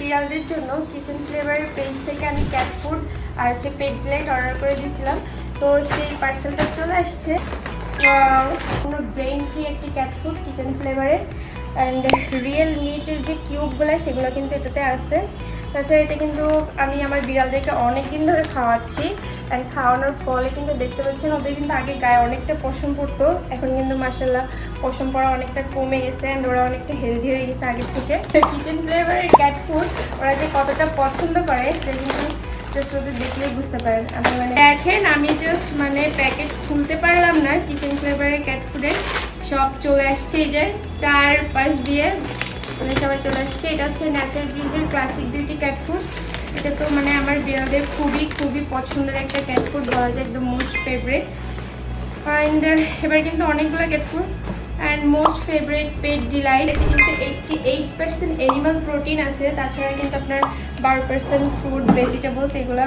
বিড়ালদের জন্য কিচেন ফ্লেভারের পেজ থেকে আমি ক্যাট ফুড আর হচ্ছে পেট ব্লেড অর্ডার করে দিয়েছিলাম। তো সেই পার্সেলটা চলে আসছে। কোনো ব্রেন ফ্রি একটি ক্যাট ফুড কিচেন ফ্লেভারের, অ্যান্ড রিয়েল মিটের যে কিউবগুলো সেগুলো কিন্তু এটাতে আছে। তাছাড়া এটা কিন্তু আমি আমার বিড়ালদেরকে অনেক দিন ধরে খাওয়াচ্ছি, অ্যান্ড খাওয়ানোর ফলে কিন্তু দেখতে পাচ্ছেন ওদের কিন্তু আগে গায়ে অনেকটা পশম পড়তো, এখন কিন্তু মাশাআল্লাহ পশম পড়া অনেকটা কমে গেছে, অ্যান্ড ওরা অনেকটা হেলদি হয়ে গেছে আগের থেকে। কিচেন ফ্লেভারের ক্যাট ফুড ওরা যে কতটা পছন্দ করে সেটা কিন্তু জাস্ট ওদের দেখলেই বুঝতে পারেন। আপনি মানে দেখেন আমি জাস্ট মানে প্যাকেট খুলতে পারলাম না, কিচেন ফ্লেভারের ক্যাট ফুডের সব চলে আসছে, এই যে চারপাশ দিয়ে মানে সবাই চলে আসছে। এটা হচ্ছে ন্যাচারাল ব্রিজের ক্লাসিক বিউটি ক্যাট ফুড। এটা তো মানে আমার বিড়ালদের খুবই খুবই পছন্দের একটা ক্যাট ফুড বলা যায়, একদম মোস্ট ফেভারিট। অ্যান্ড এবার কিন্তু অনেকগুলো cat food and most favourite pet delight. এতে কিন্তু 88% অ্যানিমাল প্রোটিন আছে, তাছাড়া কিন্তু আপনার 12% ফ্রুট ভেজিটেবলস এগুলো